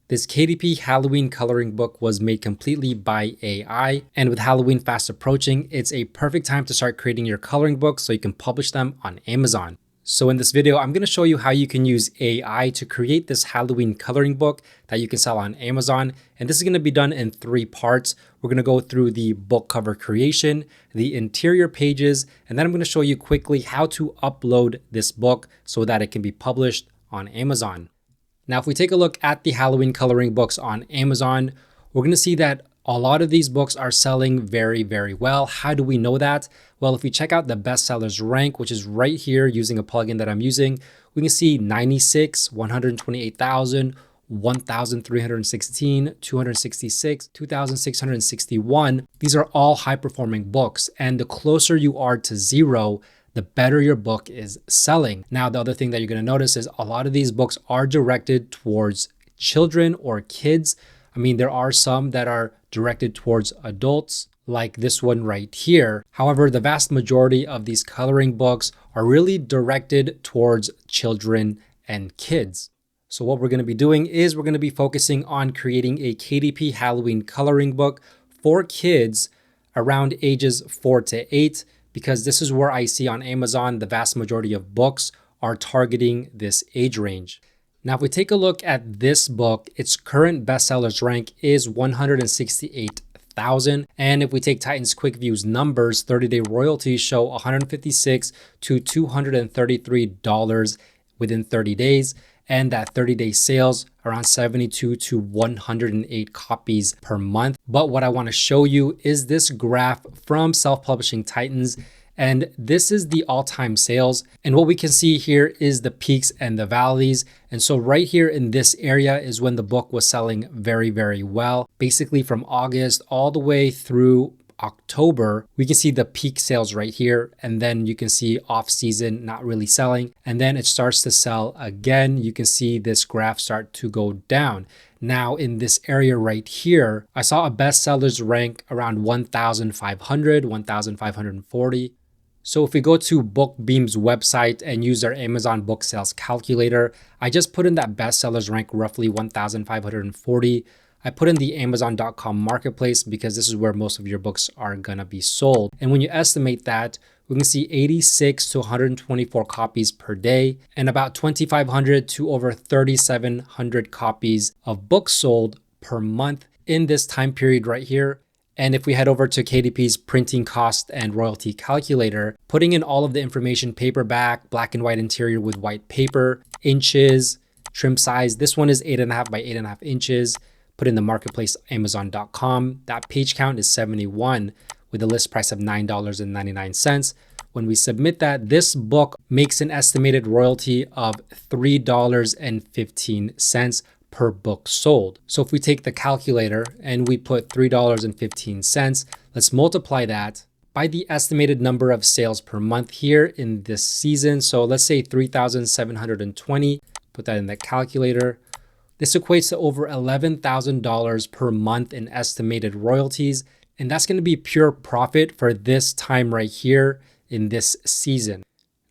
This KDP Halloween coloring book was made completely by AI, and with Halloween fast approaching, it's a perfect time to start creating your coloring books so you can publish them on Amazon. So in this video, I'm going to show you how you can use AI to create this Halloween coloring book that you can sell on Amazon. And this is going to be done in 3 parts. We're going to go through the book cover creation, the interior pages, and then I'm going to show you quickly how to upload this book so that it can be published on Amazon. Now, if we take a look at the Halloween coloring books on Amazon, we're going to see that a lot of these books are selling very, very well. How do we know that? Well, if we check out the bestsellers rank, which is right here using a plugin that I'm using, we can see 96, 128,000, 1,316, 266, 2,661. These are all high-performing books, and the closer you are to 0, the better your book is selling. Now, the other thing that you're going to notice is a lot of these books are directed towards children or kids. I mean, there are some that are directed towards adults, like this one right here. However, the vast majority of these coloring books are really directed towards children and kids. So what we're going to be doing is we're going to be focusing on creating a KDP Halloween coloring book for kids around ages 4 to 8. Because this is where I see on Amazon, the vast majority of books are targeting this age range. Now, if we take a look at this book, its current bestsellers rank is 168,000. And if we take Titan's Quick Views numbers, 30-day royalties show $156 to $233 within 30 days. And that 30-day sales around 72 to 108 copies per month. But what I want to show you is this graph from Self-Publishing Titans, and this is the all-time sales. And what we can see here is the peaks and the valleys. And so right here in this area is when the book was selling very, very well. Basically from August all the way through October, we can see the peak sales right here, and then you can see off season not really selling, and then it starts to sell again. You can see this graph start to go down. Now in this area right here, I saw a bestsellers rank around 1,500, 1,540. So if we go to BookBeam's website and use their Amazon book sales calculator, I just put in that bestsellers rank roughly 1,540. I put in the Amazon.com marketplace because this is where most of your books are gonna be sold. And when you estimate that, we can see 86 to 124 copies per day and about 2,500 to over 3,700 copies of books sold per month in this time period right here. And if we head over to KDP's printing cost and royalty calculator, putting in all of the information, paperback, black and white interior with white paper, inches, trim size, this one is 8.5 by 8.5 inches. Put in the marketplace, Amazon.com. That page count is 71 with a list price of $9.99. When we submit that, this book makes an estimated royalty of $3.15 per book sold. So if we take the calculator and we put $3.15, let's multiply that by the estimated number of sales per month here in this season. So let's say 3,720, put that in the calculator. This equates to over $11,000 per month in estimated royalties, and that's going to be pure profit for this time right here in this season.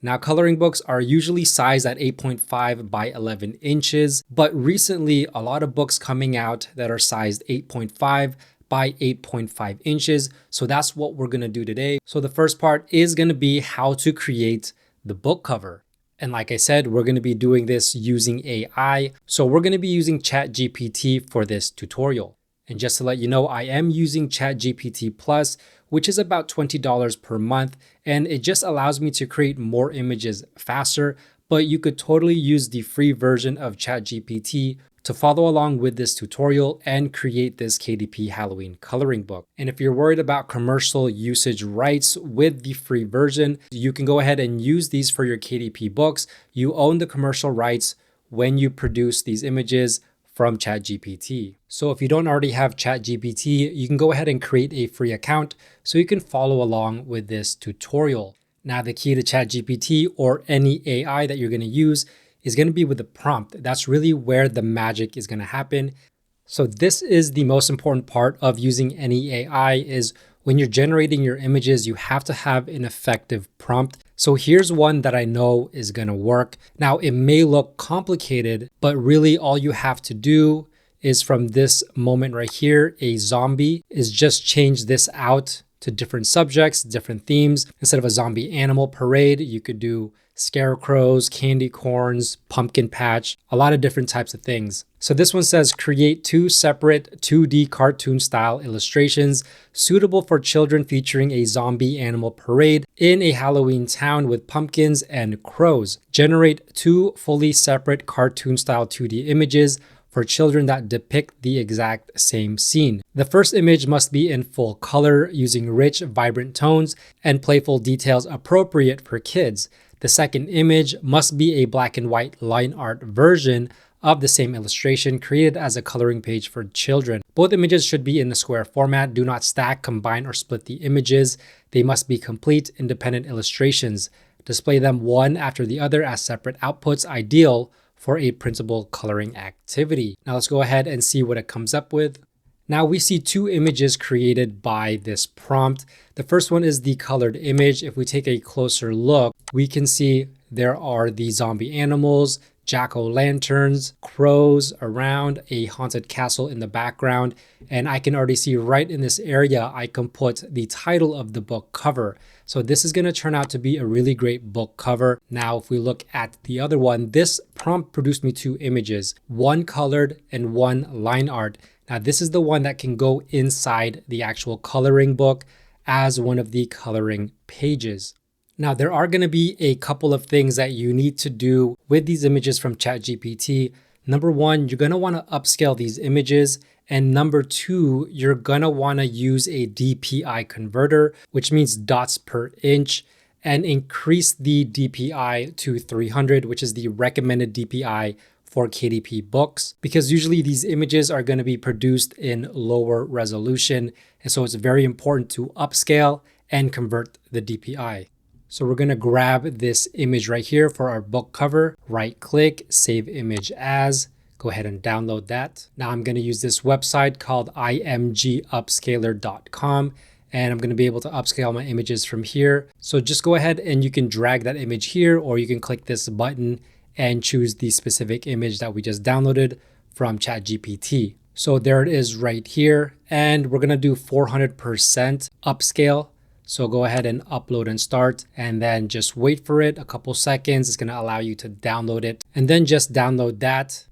Now, coloring books are usually sized at 8.5 by 11 inches, but recently a lot of books coming out that are sized 8.5 by 8.5 inches. So that's what we're going to do today. So the first part is going to be how to create the book cover. And like I said, we're going to be doing this using AI. So we're going to be using ChatGPT for this tutorial. And just to let you know, I am using ChatGPT Plus, which is about $20 per month. And it just allows me to create more images faster. But you could totally use the free version of ChatGPT to follow along with this tutorial and create this KDP Halloween coloring book. And if you're worried about commercial usage rights with the free version, you can go ahead and use these for your KDP books. You own the commercial rights when you produce these images from ChatGPT. So if you don't already have ChatGPT, you can go ahead and create a free account so you can follow along with this tutorial. Now, the key to ChatGPT or any AI that you're going to use is going to be with the prompt. That's really where the magic is going to happen. So this is the most important part of using any AI is when you're generating your images, you have to have an effective prompt. So here's one that I know is going to work. Now, it may look complicated, but really all you have to do is from this moment right here, a zombie, is just change this out to different subjects, different themes. Instead of a zombie animal parade, you could do scarecrows, candy corns, pumpkin patch, a lot of different types of things. So this one says create 2 separate 2D cartoon style illustrations suitable for children featuring a zombie animal parade in a Halloween town with pumpkins and crows. Generate 2 fully separate cartoon style 2D images for children that depict the exact same scene. The first image must be in full color using rich, vibrant tones and playful details appropriate for kids. The second image must be a black and white line art version of the same illustration created as a coloring page for children. Both images should be in the square format. Do not stack, combine, or split the images. They must be complete, independent illustrations. Display them one after the other as separate outputs, ideal for a printable coloring activity. Now let's go ahead and see what it comes up with. Now we see 2 images created by this prompt. The first one is the colored image. If we take a closer look, we can see there are the zombie animals, jack-o'-lanterns, crows around, a haunted castle in the background, and I can already see right in this area, I can put the title of the book cover. So this is going to turn out to be a really great book cover. Now, if we look at the other one, this prompt produced me 2 images, one colored and one line art. Now, this is the one that can go inside the actual coloring book as one of the coloring pages. Now, there are going to be a couple of things that you need to do with these images from ChatGPT. Number 1, you're going to want to upscale these images. And number 2, you're going to want to use a DPI converter, which means dots per inch, and increase the DPI to 300, which is the recommended DPI for KDP books, because usually these images are going to be produced in lower resolution. And so it's very important to upscale and convert the DPI. So we're going to grab this image right here for our book cover, right click, save image as, go ahead and download that. Now I'm going to use this website called imgupscaler.com, and I'm going to be able to upscale my images from here. So just go ahead and you can drag that image here, or you can click this button and choose the specific image that we just downloaded from ChatGPT. So there it is right here, and we're going to do 400% upscale. So go ahead and upload and start, and then just wait for it a couple seconds. It's going to allow you to download it, and then just download that.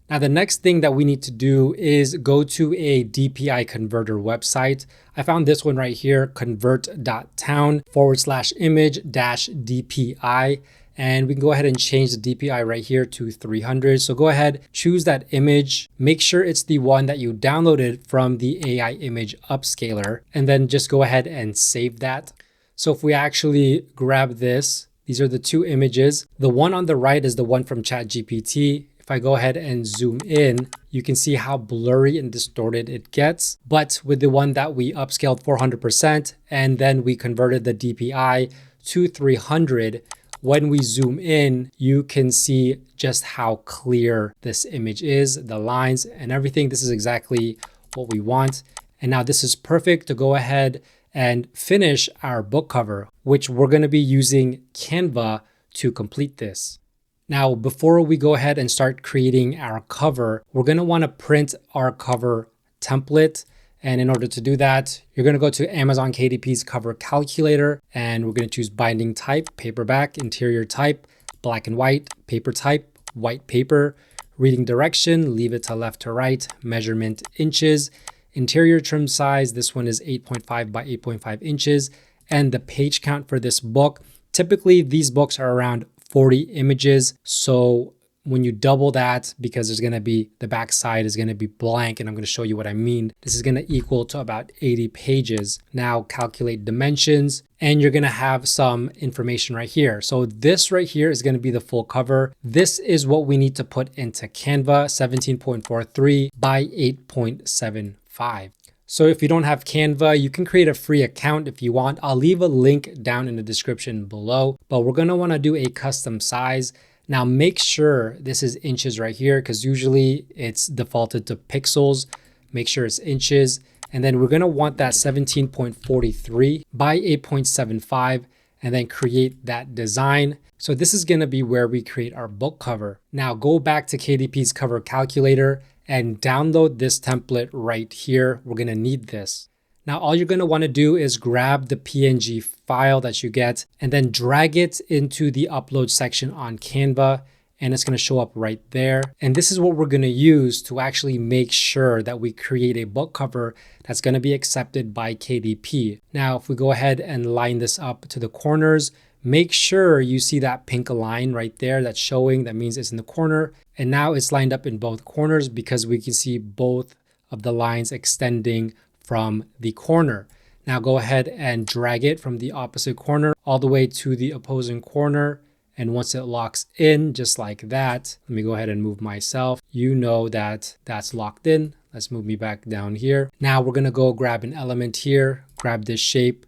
Now, the next thing that we need to do is go to a DPI converter website. I found this one right here, convert.town/image-DPI. And we can go ahead and change the DPI right here to 300. So go ahead, choose that image, make sure it's the one that you downloaded from the AI image upscaler, and then just go ahead and save that. So if we actually grab this, these are the 2 images. The one on the right is the one from ChatGPT. If I go ahead and zoom in, you can see how blurry and distorted it gets. But with the one that we upscaled 400% and then we converted the DPI to 300, when we zoom in, you can see just how clear this image is, the lines and everything. This is exactly what we want. And now this is perfect to go ahead and finish our book cover, which we're going to be using Canva to complete this. Now, before we go ahead and start creating our cover, we're going to want to print our cover template. And in order to do that, you're going to go to Amazon KDP's cover calculator, and we're going to choose binding type, paperback, interior type, black and white, paper type, white paper, reading direction, leave it to left to right, measurement inches, interior trim size. This one is 8.5 by 8.5 inches. And the page count for this book, typically these books are around 40 images. So when you double that, because there's going to be, the back side is going to be blank, and I'm going to show you what I mean. This is going to equal to about 80 pages. Now calculate dimensions, and you're going to have some information right here. So this right here is going to be the full cover. This is what we need to put into Canva, 17.43 by 8.75. So if you don't have Canva, you can create a free account if you want. I'll leave a link down in the description below, but we're going to want to do a custom size. Now make sure this is inches right here, because usually it's defaulted to pixels. Make sure it's inches. And then we're going to want that 17.43 by 8.75, and then create that design. So this is going to be where we create our book cover. Now go back to KDP's cover calculator and download this template right here. We're gonna need this. Now, all you're gonna wanna do is grab the PNG file that you get and then drag it into the upload section on Canva, and it's gonna show up right there. And this is what we're gonna use to actually make sure that we create a book cover that's gonna be accepted by KDP. Now, if we go ahead and line this up to the corners, make sure you see that pink line right there that's showing, that means it's in the corner. And now it's lined up in both corners because we can see both of the lines extending from the corner. Now go ahead and drag it from the opposite corner all the way to the opposing corner. And once it locks in just like that, let me go ahead and move myself. You know that that's locked in. Let's move me back down here. Now we're gonna go grab an element here, grab this shape.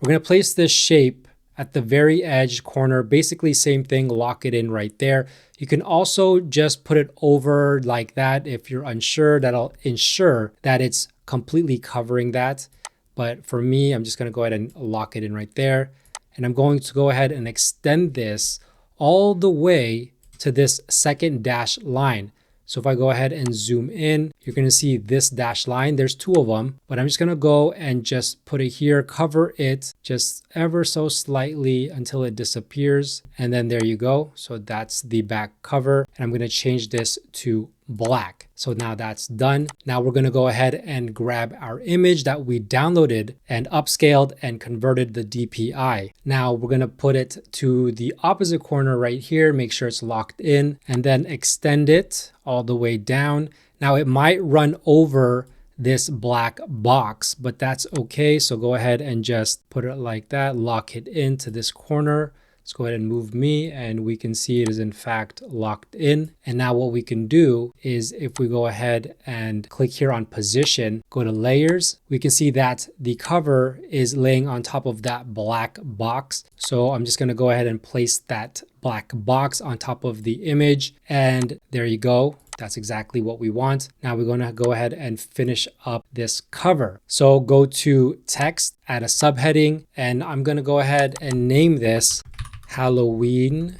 We're gonna place this shape at the very edge corner, basically same thing, lock it in right there. You can also just put it over like that if you're unsure. That'll ensure that it's completely covering that. But for me, I'm just gonna go ahead and lock it in right there. And I'm going to go ahead and extend this all the way to this second dash line. So if I go ahead and zoom in, you're gonna see this dash line. There's two of them, but I'm just gonna go and just put it here, cover it just ever so slightly until it disappears. And then there you go. So that's the back cover. And I'm gonna change this to black. So now that's done. Now we're gonna go ahead and grab our image that we downloaded and upscaled and converted the DPI. Now we're gonna put it to the opposite corner right here, make sure it's locked in, and then extend it all the way down. Now it might run over this black box, but that's okay. So go ahead and just put it like that, lock it into this corner. Let's go ahead and move me and we can see it is in fact locked in. And now what we can do is if we go ahead and click here on position, go to layers, we can see that the cover is laying on top of that black box. So I'm just gonna go ahead and place that black box on top of the image and there you go. That's exactly what we want. Now we're gonna go ahead and finish up this cover. So go to text, add a subheading, and I'm gonna go ahead and name this Halloween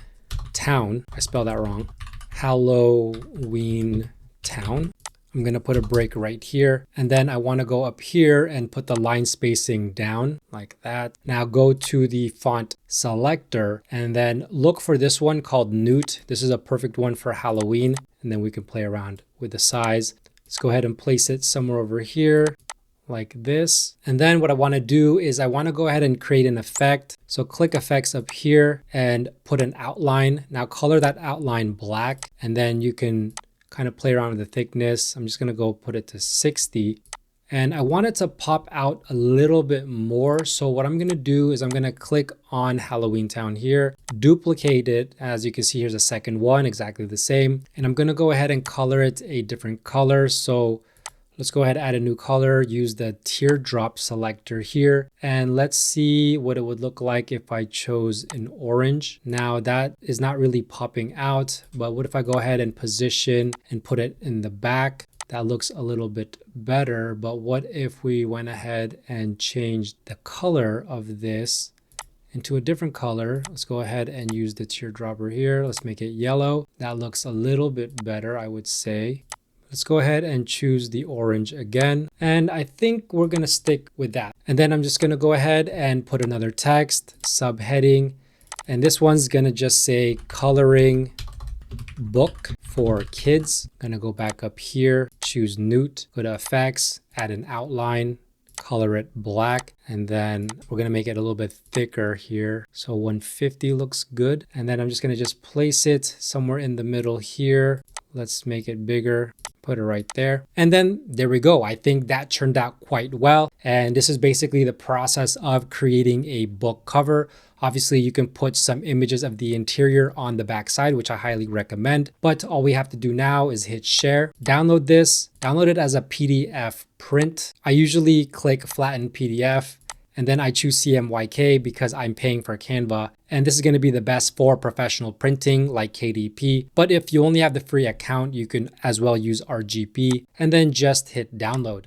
Town. I spelled that wrong. Halloween Town. I'm gonna put a break right here. And then I wanna go up here and put the line spacing down like that. Now go to the font selector and then look for this one called Newt. This is a perfect one for Halloween. And then we can play around with the size. Let's go ahead and place it somewhere over here like this. And then what I want to do is I want to go ahead and create an effect. So click effects up here and put an outline. Now color that outline black and then you can kind of play around with the thickness. I'm just going to go put it to 60. And I want it to pop out a little bit more. So what I'm going to do is I'm going to click on Halloween Town here, duplicate it. As you can see, here's a second one, exactly the same. And I'm going to go ahead and color it a different color. So let's go ahead and add a new color, use the teardrop selector here. And let's see what it would look like if I chose an orange. Now that is not really popping out, but what if I go ahead and position and put it in the back? That looks a little bit better, but what if we went ahead and changed the color of this into a different color? Let's go ahead and use the teardropper here. Let's make it yellow. That looks a little bit better, I would say. Let's go ahead and choose the orange again. And I think we're gonna stick with that. And then I'm just gonna go ahead and put another text, subheading, and this one's gonna just say coloring book for kids. I'm gonna go back up here, choose Newt, go to effects, add an outline, color it black, and then we're gonna make it a little bit thicker here. So 150 looks good. And then I'm just gonna just place it somewhere in the middle here. Let's make it bigger. Put it right there. And then there we go. I think that turned out quite well. And this is basically the process of creating a book cover. Obviously, you can put some images of the interior on the back side, which I highly recommend. But all we have to do now is hit share, download this, download it as a PDF print. I usually click flatten PDF. And then I choose CMYK because I'm paying for Canva. And this is going to be the best for professional printing like KDP. But if you only have the free account, you can as well use RGB and then just hit download.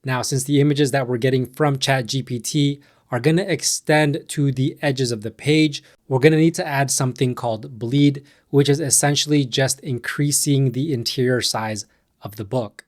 Now, since the images that we're getting from ChatGPT are going to extend to the edges of the page, we're going to need to add something called bleed, which is essentially just increasing the interior size of the book.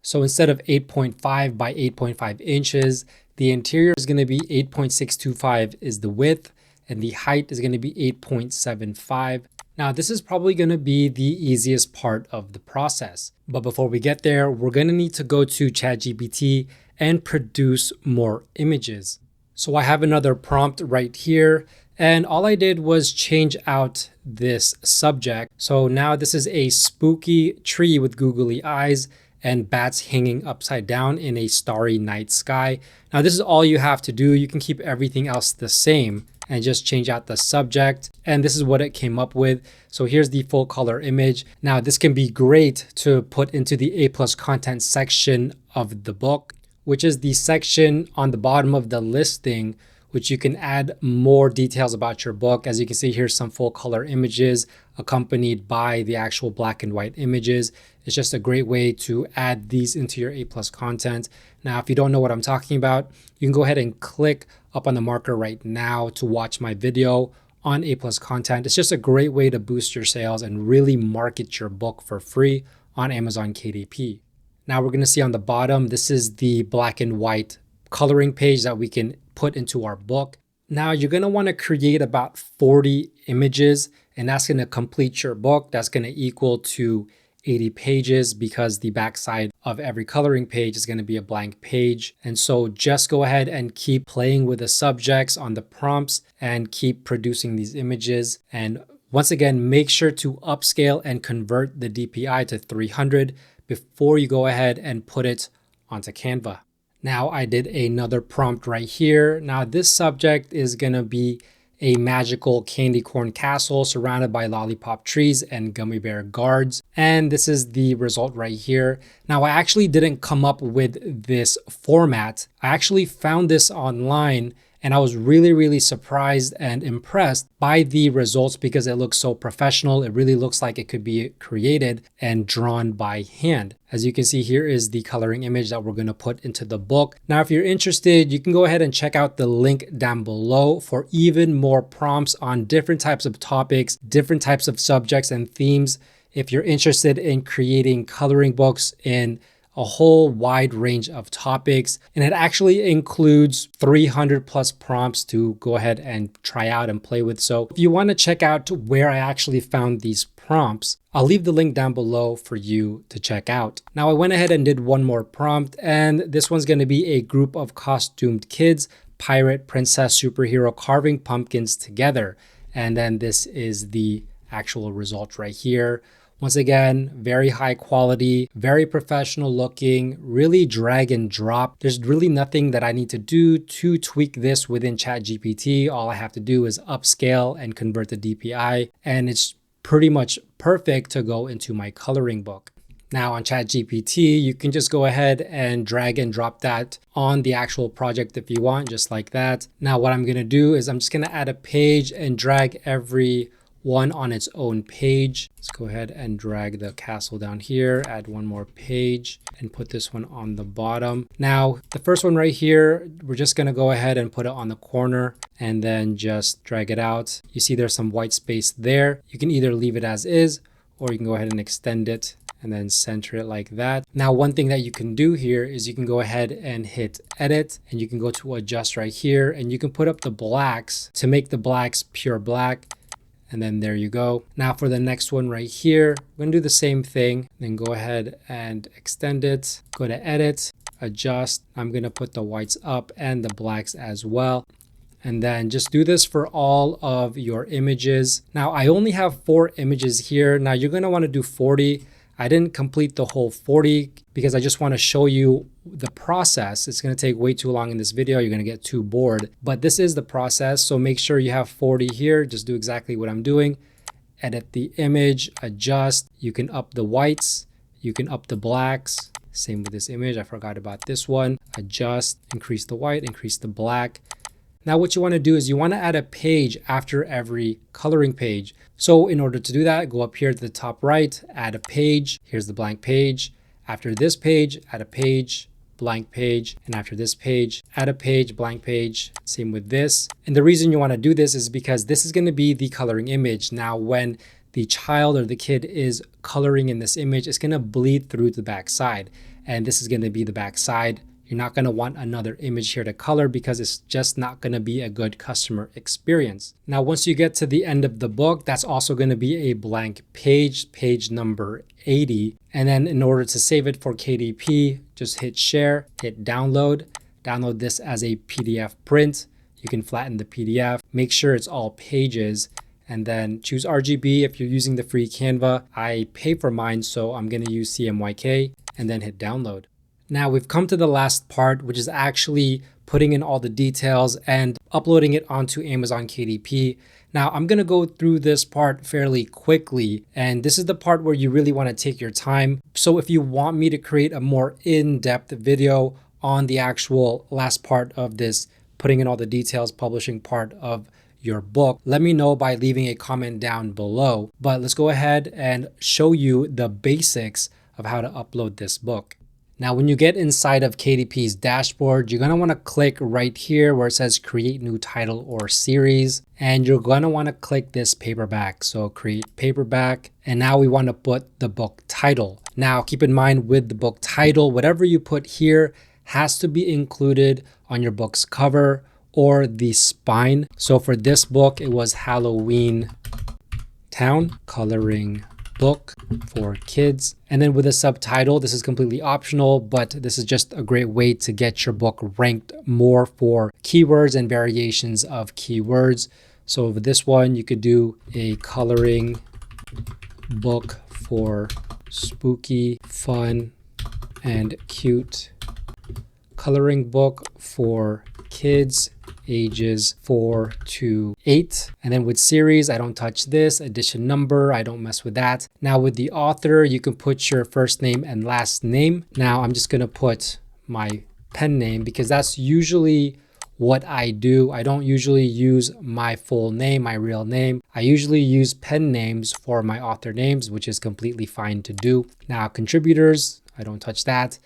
So instead of 8.5 by 8.5 inches, the interior is going to be 8.625 is the width, and the height is going to be 8.75. Now, this is probably going to be the easiest part of the process. But before we get there, we're going to need to go to ChatGPT and produce more images. So I have another prompt right here, and all I did was change out this subject. So now this is a spooky tree with googly eyes and bats hanging upside down in a starry night sky. Now this is all you have to do. You can keep everything else the same and just change out the subject. And this is what it came up with. So here's the full color image. Now this can be great to put into the A+ content section of the book, which is the section on the bottom of the listing, which you can add more details about your book. As you can see, here's some full color images accompanied by the actual black and white images. It's just a great way to add these into your A+ content. Now, if you don't know what I'm talking about, you can go ahead and click up on the marker right now to watch my video on A+ content. It's just a great way to boost your sales and really market your book for free on Amazon KDP. Now we're going to see on the bottom, this is the black and white coloring page that we can put into our book. Now you're going to want to create about 40 images, and that's going to complete your book. That's going to equal to 80 pages because the backside of every coloring page is going to be a blank page. And so just go ahead and keep playing with the subjects on the prompts and keep producing these images. And once again, make sure to upscale and convert the DPI to 300 before you go ahead and put it onto Canva. Now I did another prompt right here. Now this subject is going to be a magical candy corn castle surrounded by lollipop trees and gummy bear guards. And this is the result right here. Now I actually didn't come up with this format. I actually found this online, and I was really surprised and impressed by the results because it looks so professional. It really looks like it could be created and drawn by hand. As you can see, here is the coloring image that we're going to put into the book. Now, if you're interested, you can go ahead and check out the link down below for even more prompts on different types of topics, different types of subjects and themes. If you're interested in creating coloring books in a whole wide range of topics, and it actually includes 300 plus prompts to go ahead and try out and play with. So if you want to check out where I actually found these prompts, I'll leave the link down below for you to check out. Now I went ahead and did one more prompt, and this one's going to be a group of costumed kids, pirate, princess, superhero, carving pumpkins together. And then this is the actual result right here. Once again, very high quality, very professional looking, really drag and drop. There's really nothing that I need to do to tweak this within ChatGPT. All I have to do is upscale and convert the DPI, and it's pretty much perfect to go into my coloring book. Now on ChatGPT, you can just go ahead and drag and drop that on the actual project if you want, just like that. Now what I'm gonna do is I'm just gonna add a page and drag every one on its own page. Let's go ahead and drag the castle down here, add one more page and put this one on the bottom. Now, the first one right here, we're just gonna go ahead and put it on the corner and then just drag it out. You see there's some white space there. You can either leave it as is, or you can go ahead and extend it and then center it like that. Now, one thing that you can do here is you can go ahead and hit edit, and you can go to adjust right here, and you can put up the blacks to make the blacks pure black. And then there you go. Now for the next one right here, we're gonna do the same thing. Then go ahead and extend it, go to edit, adjust. I'm gonna put the whites up and the blacks as well. And then just do this for all of your images. Now I only have 4 images here. Now you're gonna wanna do 40. I didn't complete the whole 40 because I just wanna show you the process. It's gonna take way too long in this video. You're gonna get too bored, but this is the process. So make sure you have 40 here. Just do exactly what I'm doing. Edit the image, adjust. You can up the whites, you can up the blacks. Same with this image, I forgot about this one. Adjust, increase the white, increase the black. Now what you wanna do is you wanna add a page after every coloring page. So in order to do that, go up here to the top right, add a page. Here's the blank page. After this page, add a page, blank page. And after this page, add a page, blank page. Same with this. And the reason you want to do this is because this is going to be the coloring image. Now, when the child or the kid is coloring in this image, it's going to bleed through to the back side. And this is going to be the back side. You're not going to want another image here to color because it's just not going to be a good customer experience. Now, once you get to the end of the book, that's also going to be a blank page, page number 80. And then in order to save it for KDP, just hit share, hit download this as a PDF print. You can flatten the PDF, make sure it's all pages, and then choose RGB if you're using the free Canva. I pay for mine, so I'm going to use CMYK, and then hit download. Now we've come to the last part, which is actually putting in all the details and uploading it onto Amazon KDP. Now I'm going to go through this part fairly quickly, and this is the part where you really want to take your time. So if you want me to create a more in-depth video on the actual last part of this, putting in all the details, publishing part of your book, let me know by leaving a comment down below. But let's go ahead and show you the basics of how to upload this book. Now, when you get inside of KDP's dashboard, you're going to want to click right here where it says create new title or series. And you're going to want to click this paperback. So create paperback. And now we want to put the book title. Now, keep in mind with the book title, whatever you put here has to be included on your book's cover or the spine. So for this book, it was Halloween Town, coloring book for kids. And then with a subtitle, this is completely optional, but this is just a great way to get your book ranked more for keywords and variations of keywords. So with this one, you could do a coloring book for spooky, fun, and cute. Coloring book for kids ages 4 to 8. And then with series, I don't touch this. Edition number, I don't mess with that. Now with the author, you can put your first name and last name. Now I'm just gonna put my pen name because that's usually what I do. I don't usually use my full name, my real name. I usually use pen names for my author names, which is completely fine to do. Now contributors, I don't touch that.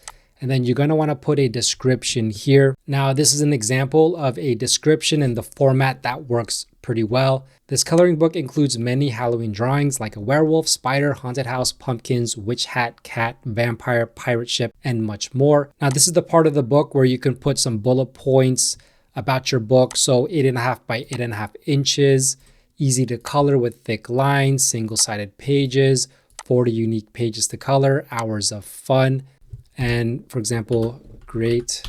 And then you're going to want to put a description here. Now, this is an example of a description in the format that works pretty well. This coloring book includes many Halloween drawings like a werewolf, spider, haunted house, pumpkins, witch hat, cat, vampire, pirate ship, and much more. Now, this is the part of the book where you can put some bullet points about your book. So 8.5 by 8.5 inches, easy to color with thick lines, single-sided pages, 40 unique pages to color, hours of fun. And for example, great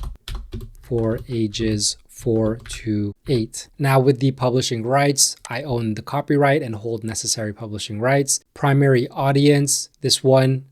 for ages 4 to 8. Now with the publishing rights, I own the copyright and hold necessary publishing rights. Primary audience, this one,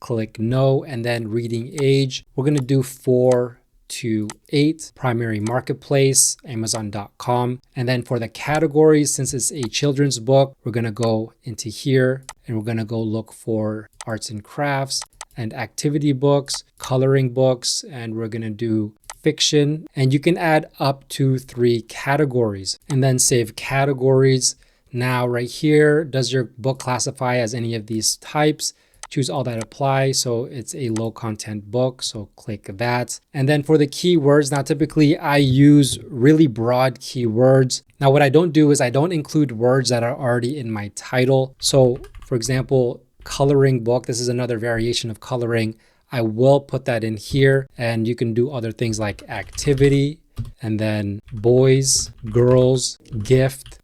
click no, and then reading age. We're gonna do 4 to 8. Primary marketplace, Amazon.com. And then for the categories, since it's a children's book, we're gonna go into here and we're gonna go look for arts and crafts and activity books, coloring books, and we're gonna do fiction. And you can add up to 3 categories and then save categories. Now right here, does your book classify as any of these types? Choose all that apply. So it's a low content book. So click that. And then for the keywords, now typically I use really broad keywords. Now what I don't do is I don't include words that are already in my title. So for example, coloring book, this is another variation of coloring. I will put that in here, and you can do other things like activity, and then boys, girls, gift,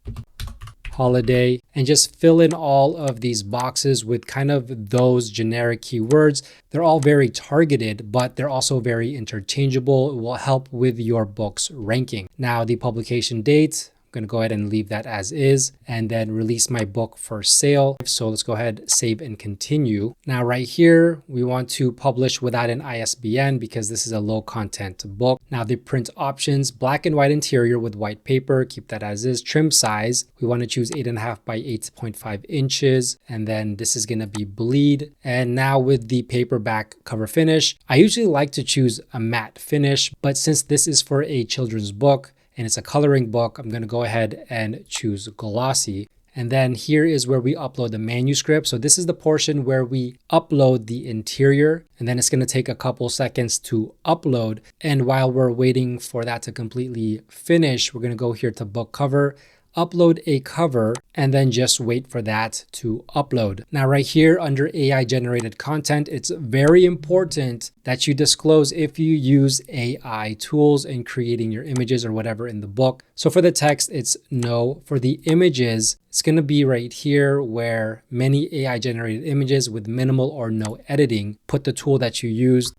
holiday, and just fill in all of these boxes with kind of those generic keywords. They're all very targeted, but they're also very interchangeable. It will help with your book's ranking. Now the publication date, I'm going to go ahead and leave that as is and then release my book for sale. So let's go ahead, save and continue. Now right here, we want to publish without an ISBN because this is a low content book. Now the print options, black and white interior with white paper, keep that as is. Trim size, we want to choose 8.5 by 8.5 inches. And then this is going to be bleed. And now with the paperback cover finish, I usually like to choose a matte finish, but since this is for a children's book, and it's a coloring book, I'm gonna go ahead and choose glossy. And then here is where we upload the manuscript. So this is the portion where we upload the interior, and then it's gonna take a couple seconds to upload. And while we're waiting for that to completely finish, we're gonna go here to book cover, upload a cover, and then just wait for that to upload. Now right here under AI generated content, it's very important that you disclose if you use AI tools in creating your images or whatever in the book. So for the text, it's no. For the images, it's going to be right here where many AI generated images with minimal or no editing, put the tool that you used.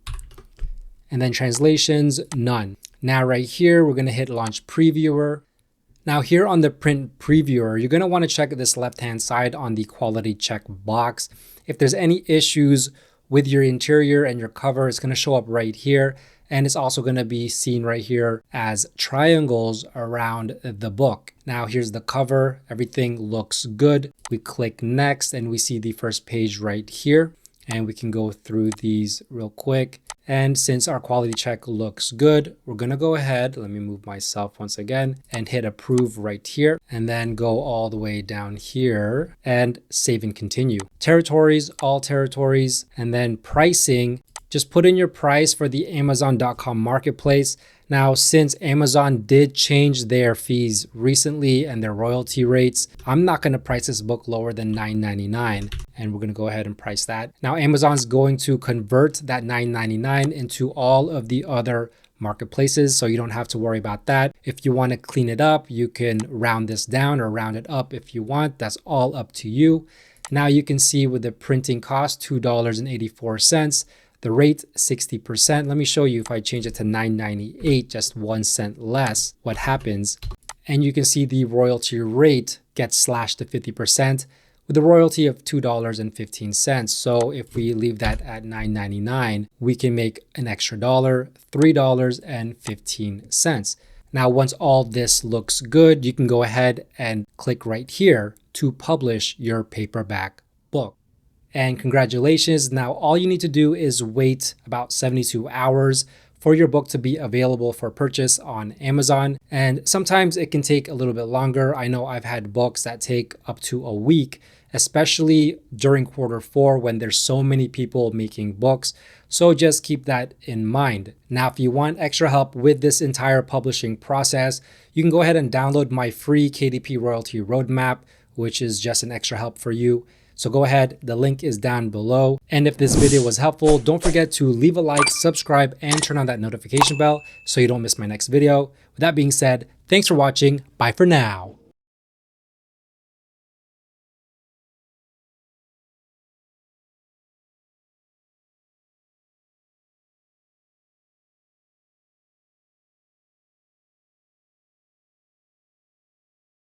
And then translations, none. Now right here, we're going to hit launch previewer. Now here on the print previewer, you're going to want to check this left-hand side on the quality check box. If there's any issues with your interior and your cover, it's going to show up right here. And it's also going to be seen right here as triangles around the book. Now here's the cover. Everything looks good. We click next and we see the first page right here. And we can go through these real quick. And since our quality check looks good, we're going to go ahead, let me move myself once again, and hit approve right here, and then go all the way down here and save and continue. Territories, all territories, and then pricing. Just put in your price for the Amazon.com marketplace. Now, since Amazon did change their fees recently and their royalty rates, I'm not going to price this book lower than $9.99, and we're going to go ahead and price that. Now, Amazon's going to convert that $9.99 into all of the other marketplaces, so you don't have to worry about that. If you want to clean it up, you can round this down or round it up if you want. That's all up to you. Now you can see with the printing cost, $2.84. The rate 60%. Let me show you if I change it to $9.98, just 1 cent less, what happens. And you can see the royalty rate gets slashed to 50% with a royalty of $2.15. So if we leave that at $9.99, we can make an extra dollar, $3.15. Now, once all this looks good, you can go ahead and click right here to publish your paperback book. And congratulations. Now, all you need to do is wait about 72 hours for your book to be available for purchase on Amazon. And sometimes it can take a little bit longer. I know I've had books that take up to a week, especially during Q4 when there's so many people making books. So just keep that in mind. Now, if you want extra help with this entire publishing process, you can go ahead and download my free KDP royalty roadmap, which is just an extra help for you. So go ahead, the link is down below. And if this video was helpful, don't forget to leave a like, subscribe, and turn on that notification bell so you don't miss my next video. With that being said, thanks for watching. Bye for now.